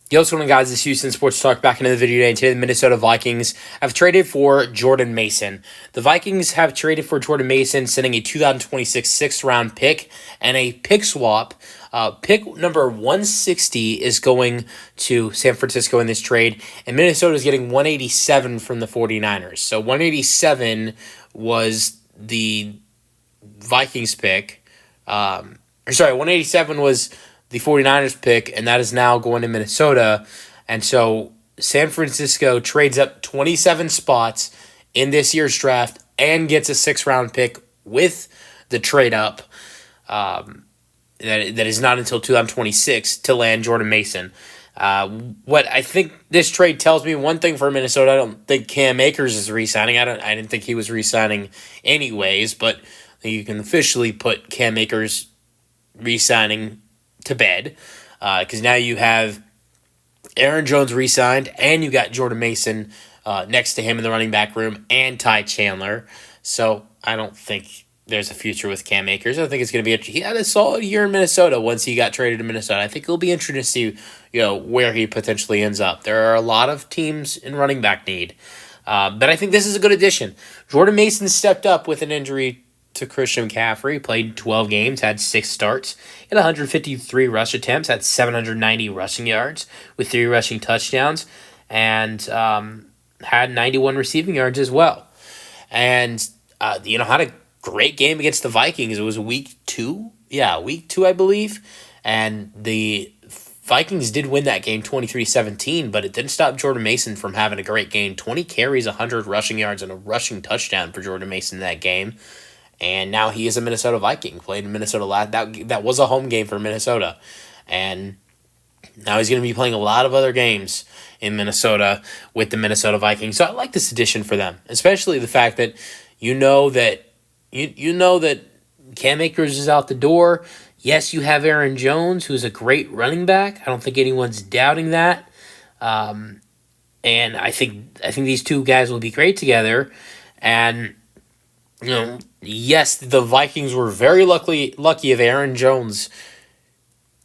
Yo, what's going on, guys? This is Houston Sports Talk back into the video today. And today, the Minnesota Vikings have traded for Jordan Mason. The Vikings have traded for Jordan Mason, sending a 2026 sixth-round pick and a pick swap. Pick number 160 is going to San Francisco in this trade, and Minnesota is getting 187 from the 49ers. So 187 was the Vikings pick. 187 was the 49ers pick, and that is now going to Minnesota. And so San Francisco trades up 27 spots in this year's draft and gets a sixth-round pick with the trade up. That is not until 2026 to land Jordan Mason. What I think this trade tells me, one thing for Minnesota, I don't think Cam Akers is re-signing. I didn't think he was re-signing anyways, but you can officially put Cam Akers re-signing to bed, because now you have Aaron Jones re-signed, and you got Jordan Mason next to him in the running back room, and Ty Chandler. So I don't think there's a future with Cam Akers. I think it's going to be he had a solid year in Minnesota once he got traded to Minnesota. I think it'll be interesting to see where he potentially ends up. There are a lot of teams in running back need, but I think this is a good addition. Jordan Mason stepped up with an injury to Christian McCaffrey, played 12 games, had 6 starts, had 153 rush attempts, had 790 rushing yards with 3 rushing touchdowns, and had 91 receiving yards as well. And, had a great game against the Vikings. It was week 2. Yeah, week 2, I believe. And the Vikings did win that game 23-17, but it didn't stop Jordan Mason from having a great game. 20 carries, 100 rushing yards, and a rushing touchdown for Jordan Mason in that game. And now he is a Minnesota Viking, played in Minnesota last. That was a home game for Minnesota. And now he's going to be playing a lot of other games in Minnesota with the Minnesota Vikings. So I like this addition for them, especially the fact that you know that Cam Akers is out the door. Yes, you have Aaron Jones, who's a great running back. I don't think anyone's doubting that. And I think these two guys will be great together. And yes, the Vikings were very lucky of Aaron Jones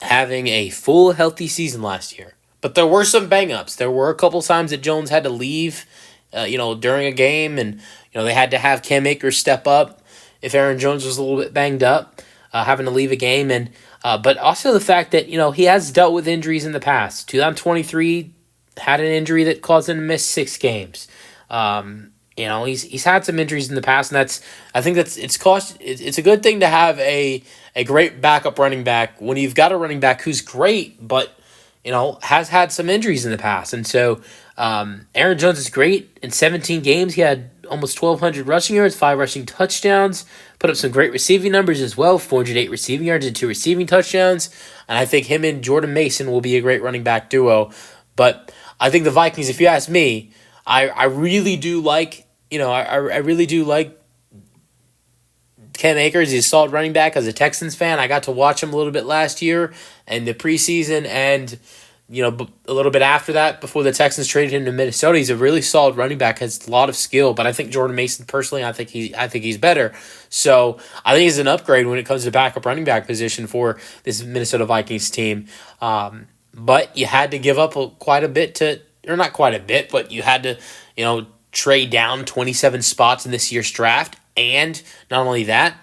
having a full healthy season last year. But there were some bang-ups. There were a couple times that Jones had to leave, during a game, and they had to have Cam Akers step up if Aaron Jones was a little bit banged up, having to leave a game, and but also the fact that he has dealt with injuries in the past. 2023 had an injury that caused him to miss 6 games. He's had some injuries in the past, and it's a good thing to have a great backup running back when you've got a running back who's great, but has had some injuries in the past. And so Aaron Jones is great. In 17 games, he had almost 1,200 rushing yards, 5 rushing touchdowns, put up some great receiving numbers as well, 408 receiving yards and 2 receiving touchdowns. And I think him and Jordan Mason will be a great running back duo. But I think the Vikings, if you ask me, I really do like, I really do like Cam Akers. He's a solid running back. As a Texans fan, I got to watch him a little bit last year and the preseason, and a little bit after that, before the Texans traded him to Minnesota. He's a really solid running back, has a lot of skill. But I think Jordan Mason, personally, I think he's better. So I think he's an upgrade when it comes to backup running back position for this Minnesota Vikings team. But you had to give up quite a bit or not quite a bit, but you had to trade down 27 spots in this year's draft. And not only that,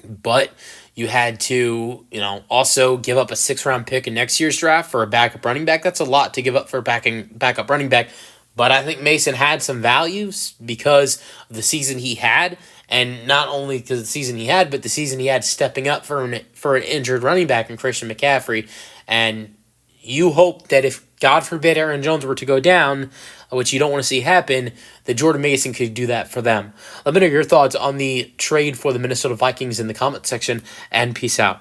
but you had to, also give up a 6th-round pick in next year's draft for a backup running back. That's a lot to give up for a backup running back. But I think Mason had some values because of the season he had, and not only because of the season he had, but the season he had stepping up for an injured running back in Christian McCaffrey. And you hope that if, God forbid, Aaron Jones were to go down, which you don't want to see happen, that Jordan Mason could do that for them. Let me know your thoughts on the trade for the Minnesota Vikings in the comment section, and peace out.